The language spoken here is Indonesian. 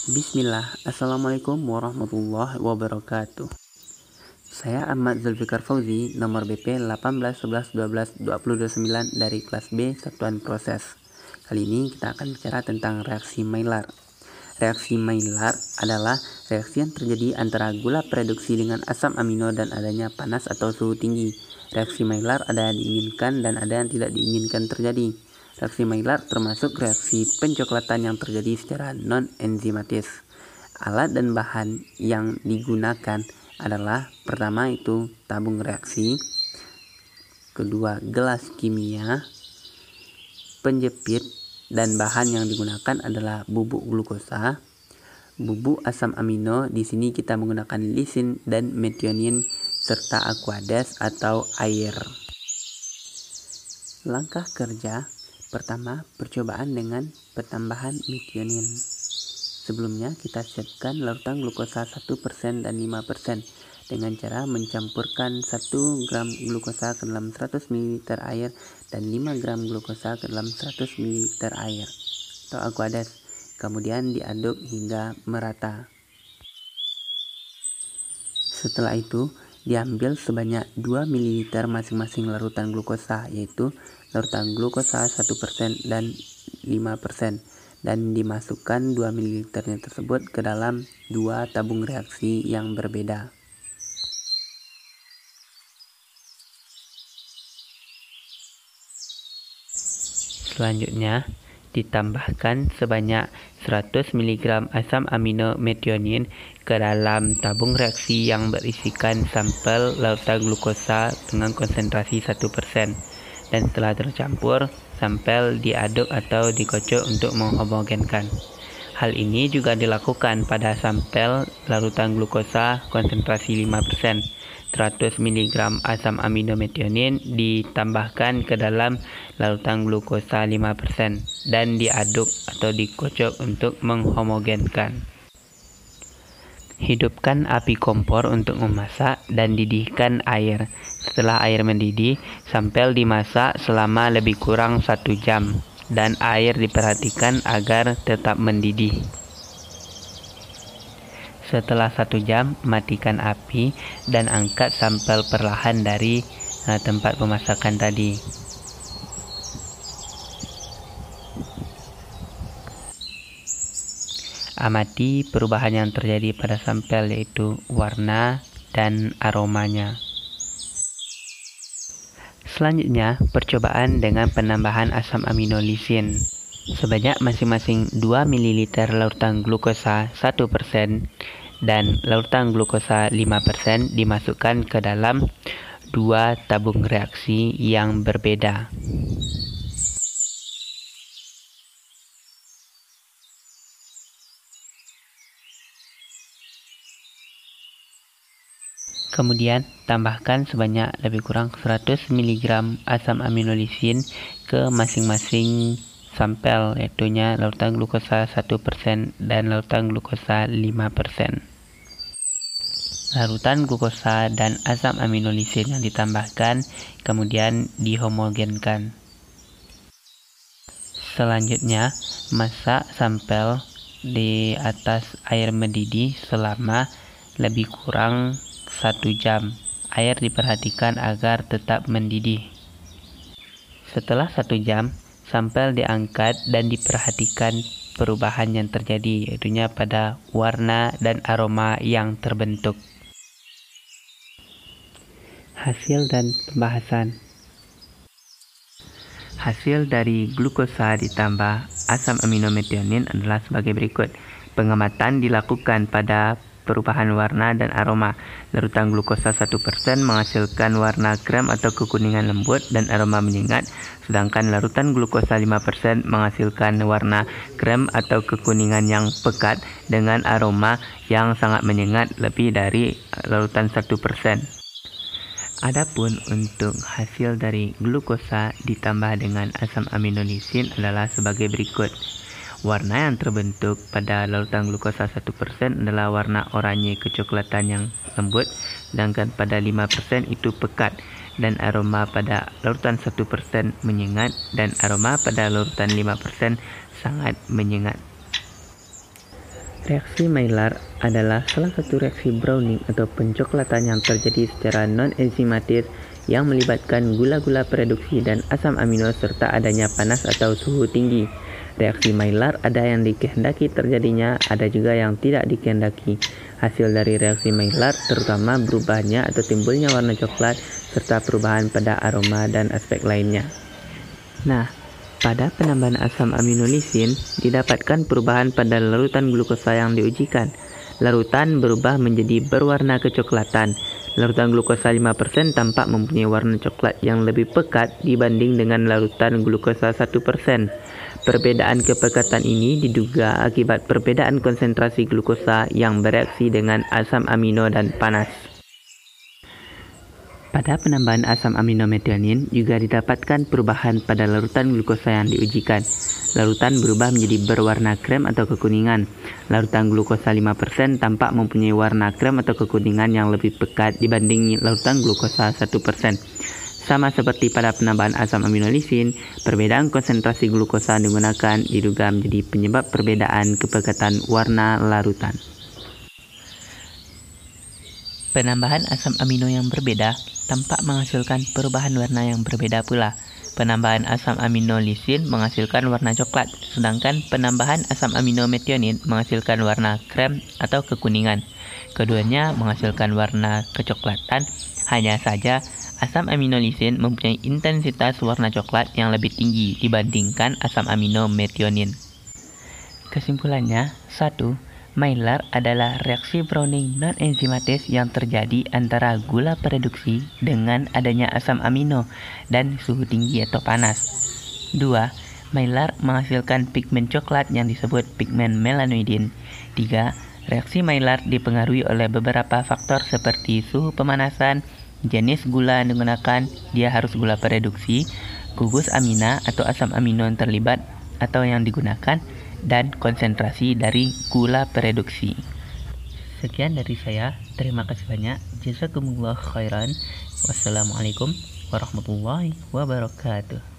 Bismillah, Assalamualaikum warahmatullahi wabarakatuh. Saya Ahmad Zulfikar Fauzi, nomor BP 1811122029 dari kelas B Satuan Proses. Kali ini kita akan bicara tentang reaksi Maillard. Reaksi Maillard adalah reaksi yang terjadi antara gula reduksi dengan asam amino dan adanya panas atau suhu tinggi. Reaksi Maillard ada yang diinginkan dan ada yang tidak diinginkan terjadi. Reaksi Maillard termasuk reaksi pencoklatan yang terjadi secara non-enzimatis. Alat dan bahan yang digunakan adalah pertama itu tabung reaksi, kedua gelas kimia, penjepit, dan bahan yang digunakan adalah bubuk glukosa, bubuk asam amino. Di sini kita menggunakan lisin dan metionin serta aqueous atau air. Langkah kerja pertama, percobaan dengan penambahan metionin. Sebelumnya kita siapkan larutan glukosa 1% dan 5% dengan cara mencampurkan 1 gram glukosa ke dalam 100 ml air dan 5 gram glukosa ke dalam 100 ml air atau aqueous. Kemudian diaduk hingga merata. Setelah itu diambil sebanyak 2 ml masing-masing larutan glukosa, yaitu larutan glukosa 1% dan 5%, dan dimasukkan 2 ml tersebut ke dalam 2 tabung reaksi yang berbeda. Selanjutnya ditambahkan sebanyak 100 mg asam amino metionin ke dalam tabung reaksi yang berisikan sampel larutan glukosa dengan konsentrasi 1%, dan setelah tercampur, sampel diaduk atau dikocok untuk menghomogenkan. Hal ini juga dilakukan pada sampel larutan glukosa konsentrasi 5%. 100 mg asam amino metionin ditambahkan ke dalam larutan glukosa 5% dan diaduk atau dikocok untuk menghomogenkan. Hidupkan api kompor untuk memasak dan didihkan air. Setelah air mendidih, sampel dimasak selama lebih kurang 1 jam dan air diperhatikan agar tetap mendidih. Setelah 1 jam, matikan api dan angkat sampel perlahan dari tempat pemasakan tadi. Amati perubahan yang terjadi pada sampel, yaitu warna dan aromanya. Selanjutnya, percobaan dengan penambahan asam amino lisin. Sebanyak masing-masing 2 ml larutan glukosa 1% dan larutan glukosa 5% dimasukkan ke dalam 2 tabung reaksi yang berbeda. Kemudian tambahkan sebanyak lebih kurang 100 mg asam amino lisin ke masing-masing sampel, yaitu larutan glukosa 1% dan larutan glukosa 5%. Larutan glukosa dan asam amino lisin yang ditambahkan kemudian dihomogenkan. Selanjutnya, masak sampel di atas air mendidih selama lebih kurang 1 jam. Air diperhatikan agar tetap mendidih. Setelah 1 jam, sampel diangkat dan diperhatikan perubahan yang terjadi, yaitu pada warna dan aroma yang terbentuk. Hasil dan pembahasan. Hasil dari glukosa ditambah asam amino metionin adalah sebagai berikut. Pengamatan dilakukan pada perubahan warna dan aroma. Larutan glukosa 1% menghasilkan warna krem atau kekuningan lembut dan aroma menyengat, sedangkan larutan glukosa 5% menghasilkan warna krem atau kekuningan yang pekat dengan aroma yang sangat menyengat lebih dari larutan 1%. Adapun untuk hasil dari glukosa ditambah dengan asam amino lisin adalah sebagai berikut. Warna yang terbentuk pada larutan glukosa 1% adalah warna oranye kecoklatan yang lembut, sedangkan pada 5% itu pekat, dan aroma pada larutan 1% menyengat, dan aroma pada larutan 5% sangat menyengat. Reaksi Maillard adalah salah satu reaksi browning atau pencoklatan yang terjadi secara non-enzimatis yang melibatkan gula-gula produksi dan asam amino serta adanya panas atau suhu tinggi. Reaksi Maillard ada yang dikehendaki terjadinya, ada juga yang tidak dikehendaki. Hasil dari reaksi Maillard terutama berubahnya atau timbulnya warna coklat serta perubahan pada aroma dan aspek lainnya. Nah, pada penambahan asam amino lisin, didapatkan perubahan pada larutan glukosa yang diujikan. Larutan berubah menjadi berwarna kecoklatan. Larutan glukosa 5% tampak mempunyai warna coklat yang lebih pekat dibanding dengan larutan glukosa 1%. Perbedaan kepekatan ini diduga akibat perbedaan konsentrasi glukosa yang bereaksi dengan asam amino dan panas. Pada penambahan asam amino metionin juga didapatkan perubahan pada larutan glukosa yang diujikan. Larutan berubah menjadi berwarna krem atau kekuningan. Larutan glukosa 5% tampak mempunyai warna krem atau kekuningan yang lebih pekat dibanding larutan glukosa 1%. Sama seperti pada penambahan asam amino lisin, perbedaan konsentrasi glukosa digunakan diduga menjadi penyebab perbedaan kepekatan warna larutan. Penambahan asam amino yang berbeda tampak menghasilkan perubahan warna yang berbeda pula. Penambahan asam amino lisin menghasilkan warna coklat, sedangkan penambahan asam amino metionin menghasilkan warna krem atau kekuningan. Keduanya menghasilkan warna kecoklatan, hanya saja asam amino lisin mempunyai intensitas warna coklat yang lebih tinggi dibandingkan asam amino metionin. Kesimpulannya, 1. Maillard adalah reaksi browning non-enzimatis yang terjadi antara gula produksi dengan adanya asam amino dan suhu tinggi atau panas. 2. Maillard menghasilkan pigmen coklat yang disebut pigmen melanoidin. 3. Reaksi Maillard dipengaruhi oleh beberapa faktor seperti suhu pemanasan, jenis gula yang digunakan, dia harus gula produksi, gugus amina atau asam amino yang terlibat atau yang digunakan, dan konsentrasi dari gula produksi. Sekian dari saya, terima kasih banyak. Jazakumullah khairan. Wassalamualaikum warahmatullahi wabarakatuh.